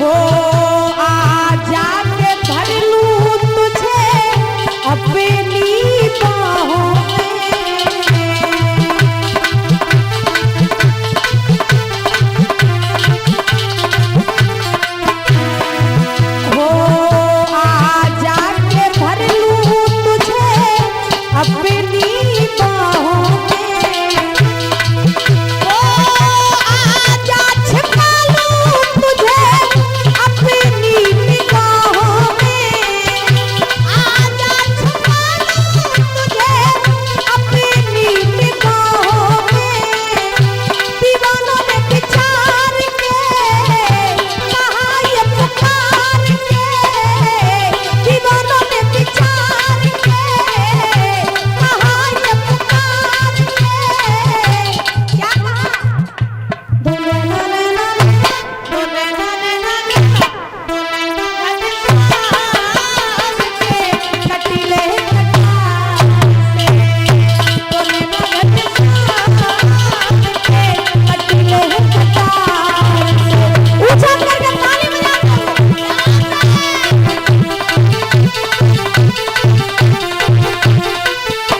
हो आजा के भर लूं तुझे अपनी बाहों हो आजा के भर लूं तुझे अपनी बाहों हो आजा छिपा लूं तुझे अपनी निगाहों आजा छिपा लूं तुझे अपनी निगाहों दीवानों ने विचार के कहा ये पुकार के दीवानों ने विचार के कहा ये पुकार के क्या कहा दुनिया कटीले ऊंचा करके ताली बजाओ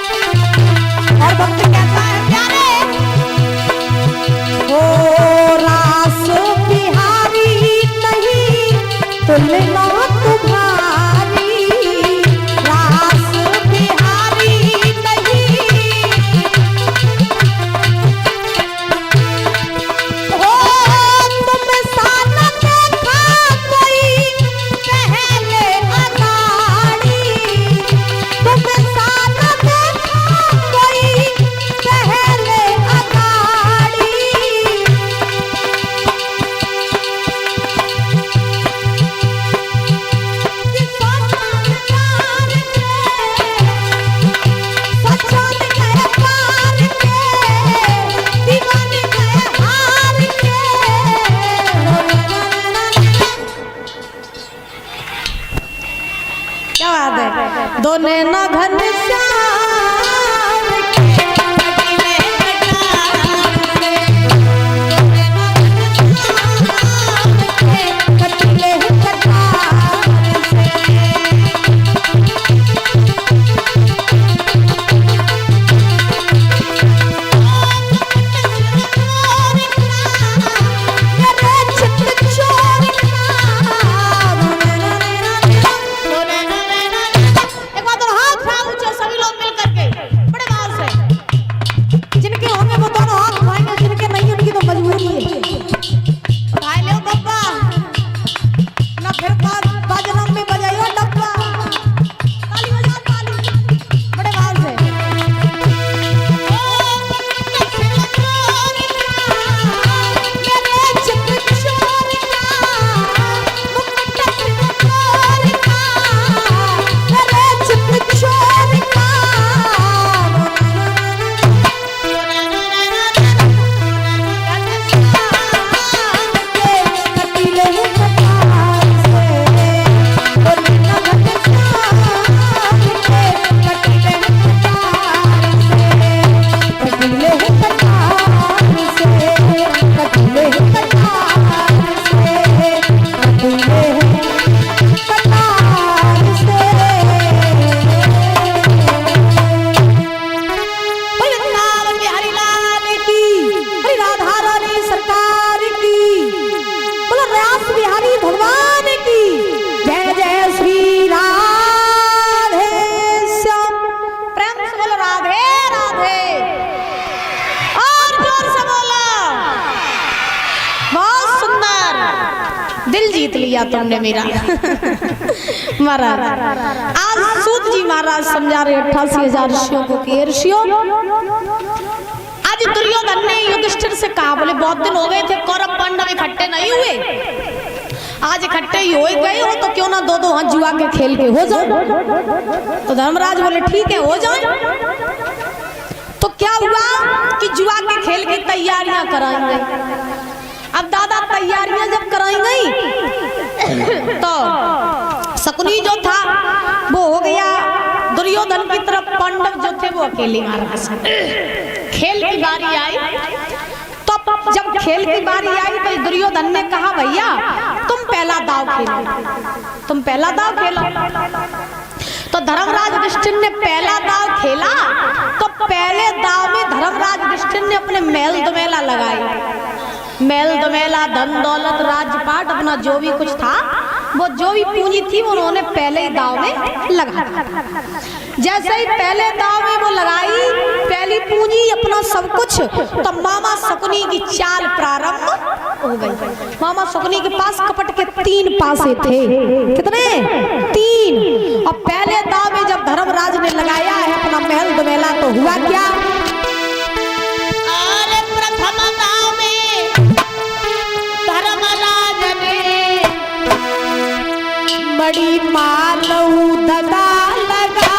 और भक्त कहता है प्यारे ओ रास बिहारी नहीं तुलना तुम्हारी रास बिहारी नहीं हो तुम सान देखा कोई पहले अगाड़ी तुम सान देखा कोई पहले अगाड़ी क्या बात है दोने न घन श्याम के कटीले एक बात और हाथ उठाओ ऊंचे सभी लोग मिल करके बड़े भाव से जिनके होंगे वो दोनों हाथ उठाएंगे जिनके नहीं उनकी तो मजबूरी है उठाए लो बब्बा ना फिर बाजनम में बजाइयो डब्बा ताली बजाओ ताली बड़े भाव से मेरे चित चोर का मुकुट चोर का मेरे चित चोर का कटीले कटार से बोले न घट श्याम के कटीले कटार से कटीले कटार से कटीले कटार से कटीले कटार से वृंदावन में हरिलाल की हरि राधा रानी सरकार की बोलो व्यास बिहारी भगवान की जय जय श्री राधे श्याम प्रेम से बोलो राधे राधे और जोर से बोलो बहुत सुंदर दिल जीत लिया तुमने मेरा महाराज आज सूत जी महाराज समझा रहे 88,000 ऋषियों को कि ऋषियों आज दुर्योधन ने युधिष्ठिर से कहा बोले बहुत दिन हो गए थे कौरव पांडव इकट्ठे नहीं हुए आज इकट्ठे ही हो गए हो तो क्यों ना दो दो हाथ जुआ के खेल के हो जाए तो धर्मराज बोले ठीक है हो जाए तो क्या हुआ कि जुआ के खेल की तैयारियां कराएंगे अब दादा तैयारियां जब कराएंगे तो शकुनी जो था वो हो गया दुर्योधन की तरफ, पांडव जो थे वो अकेले महाराज। खेल की बारी आई तो जब खेल की बारी आई तो दुर्योधन ने कहा भैया तुम पहला तुम पहला दाव खेलो। तो धर्मराज युधिष्ठिर ने पहला दाव खेला, तो पहले दाव में धर्मराज युधिष्ठिर ने अपने महल दुमेला लगाई। महल दुमेला, धन दौलत, राजपाट, अपना जो भी कुछ था, वो जो भी पूंजी थी उन्होंने पहले ही दाव में लगा। जैसे ही पहले दाव में वो लगाई पहली पूंजी, अपना सब कुछ, तो मामा शकुनी की चाल प्रारंभ हो गई। मामा शकुनी के पास कपट के 3 पासे थे। कितने? 3। और पहले दाव में जब धर्मराज ने लगाया है अपना महल दुमेला, तो हुआ क्या? अरे प्रथम दाव में धर्मराज ने बड़ी मालऊ दगा लगाई।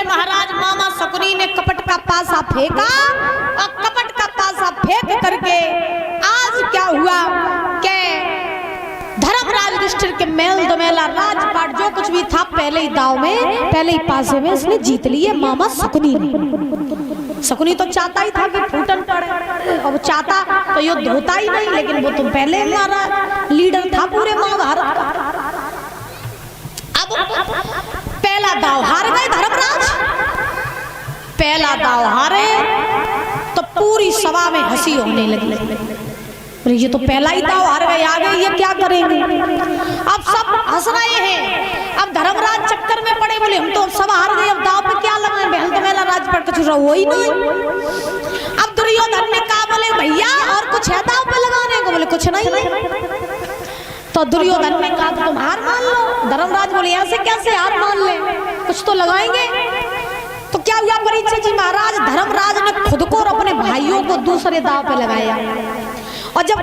महाराज मामा शकुनी ने कपट का पासा फेंका, और कपट का पासा फेंक करके आज क्या हुआ कि धर्मराज युधिष्ठिर के महल दुमेला, राजपाट, जो कुछ भी था पहले ही दाव में, पहले ही पासे में उसने जीत लिए मामा शकुनी ने। शकुनी तो चाहता ही था कि फूटन पड़े, और वो चाहता तो युद्ध होता ही नहीं, लेकिन वो तो पहले हमारा लीडर था पूरे महाभारत का। अब पहला दाव हार गए धर्मराज। पहला दाव हारे तो पूरी सभा में हंसी होने लगी। ये तो पहला ही दाव हार गए, आगे ये क्या करेंगे? अब सब हंस रहे हैं। अब धर्मराज चक्कर में पड़े, बोले हम तो सब हार गए, अब दाव पे क्या लगाए? महल दुमेला, राजपाट कुछ हो ही नहीं। अब दुर्योधन ने कहा, बोले भैया और कुछ है दाव पे लगाने को? बोले कुछ नहीं। तो दुर्योधन ने कहा तुम हार मान लो। धर्मराज बोले ऐसे कैसे हार मान ले, कुछ तो लगाएंगे। तो क्या हुआ परीक्षित जी महाराज, धर्मराज ने खुद को और अपने भाइयों को दूसरे दाव पे लगाया, और जब